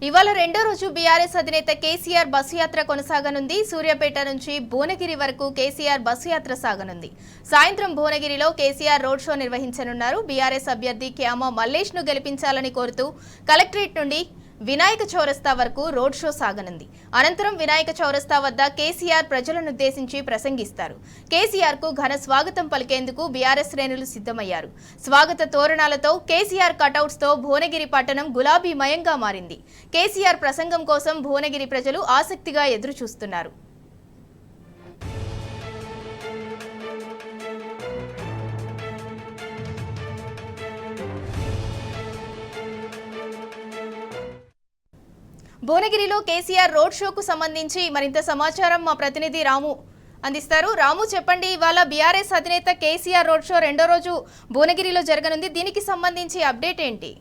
ఇవాళ రెండో రోజు బీఆర్ఎస్ అధినేత కేసీఆర్ బస్సు యాత్ర కొనసాగనుంది. సూర్యాపేట నుంచి భువనగిరి వరకు కేసీఆర్ బస్సు యాత్ర సాగనుంది. సాయంత్రం భువనగిరిలో కేసీఆర్ రోడ్ షో నిర్వహించనున్నారు. బీఆర్ఎస్ అభ్యర్థి క్యామ మల్లేష్ ను గెలిపించాలని కోరుతూ కలెక్టరేట్ నుండి వినాయక చౌరస్తా వరకు రోడ్ షో సాగనుంది. అనంతరం వినాయక చౌరస్తా వద్ద కేసీఆర్ ప్రజలనుద్దేశించి ప్రసంగిస్తారు. కేసీఆర్ కు ఘన స్వాగతం పలికేందుకు బీఆర్ఎస్ శ్రేణులు సిద్ధమయ్యారు. స్వాగత తోరణాలతో కేసీఆర్ కటౌట్స్ తో భువనగిరి పట్టణం గులాబీమయంగా మారింది. కేసీఆర్ ప్రసంగం కోసం భువనగిరి ప్రజలు ఆసక్తిగా ఎదురు చూస్తున్నారు. భువనగిరిలో కేసీఆర్ రోడ్ షోకు సంబంధించి మరింత సమాచారం మా ప్రతినిధి రాము అందిస్తారు. రాము, చెప్పండి, ఇవాళ బీఆర్ఎస్ అధినేత కేసీఆర్ రోడ్ షో రెండో రోజు భువనగిరిలో జరగనుంది. దీనికి సంబంధించి అప్డేట్ ఏంటి?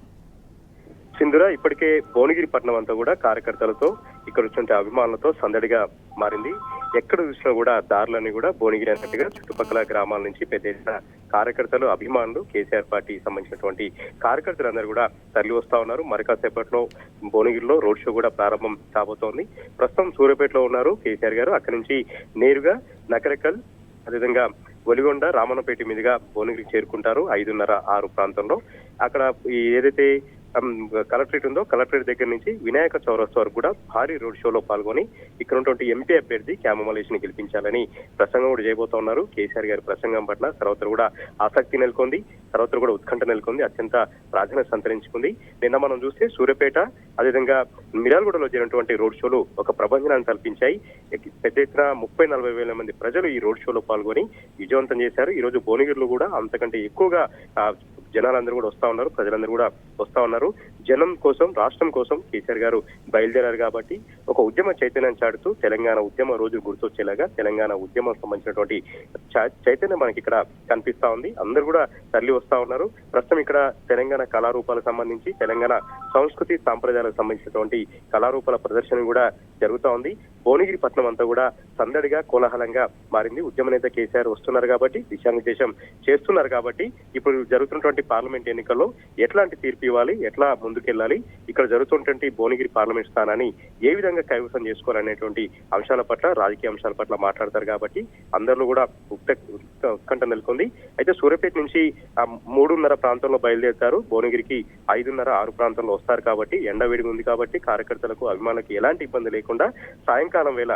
సింధుర, ఇప్పటికే భువనగిరి పట్టణం అంతా కూడా కార్యకర్తలతో, ఇక్కడ వచ్చిన అభిమానులతో సందడిగా మారింది. ఎక్కడ చూసినా కూడా దారులన్నీ కూడా భువనగిరి అన్నట్టుగా చుట్టుపక్కల గ్రామాల నుంచి పెద్ద ఎత్తున కార్యకర్తలు, అభిమానులు, కేసీఆర్ పార్టీ సంబంధించినటువంటి కార్యకర్తలందరూ కూడా తరలి వస్తా ఉన్నారు. మరి కాసేపట్లో భువనగిరిలో రోడ్ షో కూడా ప్రారంభం కాబోతోంది. ప్రస్తుతం సూర్యాపేటలో ఉన్నారు కేసీఆర్ గారు. అక్కడి నుంచి నేరుగా నకరకల్, అదేవిధంగా ఒలిగొండ, రామన్నపేట మీదుగా భువనగిరికి చేరుకుంటారు 5:30-6 ప్రాంతంలో. అక్కడ ఏదైతే కలెక్టరేట్ ఉందో కలెక్టరేట్ దగ్గర నుంచి వినాయక చౌరస్తా వరకు కూడా భారీ రోడ్ షోలో పాల్గొని ఇక్కడ ఉన్నటువంటి ఎంపీ అభ్యర్థి క్యామ మల్లేష్ ని గెలిపించాలని ప్రసంగం కూడా చేయబోతా ఉన్నారు. కేసీఆర్ గారి ప్రసంగం పట్ల సర్వత్ర కూడా ఆసక్తి నెలకొంది, సర్వత్ర కూడా ఉత్కంఠ నెలకొంది, అత్యంత ప్రాధాన్యత సంతరించుకుంది. నిన్న మనం చూస్తే సూర్యాపేట, అదేవిధంగా మిర్యాలగూడలో జరిగినటువంటి రోడ్ షోలు ఒక ప్రభంజనాన్ని కల్పించాయి. పెద్ద ఎత్తున 30-40 వేల మంది ప్రజలు ఈ రోడ్ షోలో పాల్గొని విజయవంతం చేశారు. ఈ రోజు భువనగిరిలో కూడా అంతకంటే ఎక్కువగా జనాలందరూ కూడా వస్తా ఉన్నారు, ప్రజలందరూ కూడా వస్తా ఉన్నారు. జనం కోసం, రాష్ట్రం కోసం కేసీఆర్ గారు బయలుదేరారు కాబట్టి ఒక ఉద్యమ చైతన్యం చాటుతూ తెలంగాణ ఉద్యమ రోజు గుర్తొచ్చేలాగా తెలంగాణ ఉద్యమం సంబంధించినటువంటి చైతన్యం మనకి ఇక్కడ కనిపిస్తా ఉంది. అందరూ కూడా తరలి వస్తా ఉన్నారు. ప్రస్తుతం ఇక్కడ తెలంగాణ కళారూపాలకు సంబంధించి, తెలంగాణ సంస్కృతి సాంప్రదాయాలకు సంబంధించినటువంటి కళారూపాల ప్రదర్శన కూడా జరుగుతా ఉంది. భువనగిరి పట్టణం అంతా కూడా సందడిగా, కోలాహలంగా మారింది. ఉద్యమ నేత కేసీఆర్ వస్తున్నారు కాబట్టి, దిశానిర్దేశం చేస్తున్నారు కాబట్టి ఇప్పుడు జరుగుతున్నటువంటి పార్లమెంట్ ఎన్నికల్లో ఎట్లాంటి తీర్పు ఇవ్వాలి, ఎట్లా ముందుకెళ్లాలి, ఇక్కడ జరుగుతున్నటువంటి భువనగిరి పార్లమెంట్ స్థానాన్ని ఏ విధంగా కైవసం చేసుకోవాలనేటువంటి అంశాల పట్ల, రాజకీయ అంశాల పట్ల మాట్లాడతారు కాబట్టి అందరిలో కూడా ఉత్కంఠ నెలకొంది. అయితే సూర్యాపేట నుంచి 3:30 ప్రాంతంలో బయలుదేరుతారు. భువనగిరికి 5:30-6 ప్రాంతంలో వస్తారు కాబట్టి ఎండ వేడిగా ఉంది కాబట్టి కార్యకర్తలకు, అభిమానులకు ఎలాంటి ఇబ్బంది లేకుండా సాయంకాలం వేళ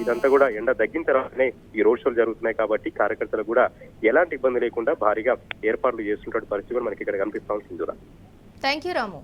ఇదంతా కూడా ఎండ తగ్గిన తర్వాతనే ఈ రోడ్ షోలు జరుగుతున్నాయి కాబట్టి కార్యకర్తలకు కూడా ఎలాంటి ఇబ్బంది లేకుండా భారీగా ఏర్పాట్లు చేస్తున్నటువంటి పరిస్థితి మనకి ఇక్కడ కనిపిస్తా ఉంది. Thank you Ramu.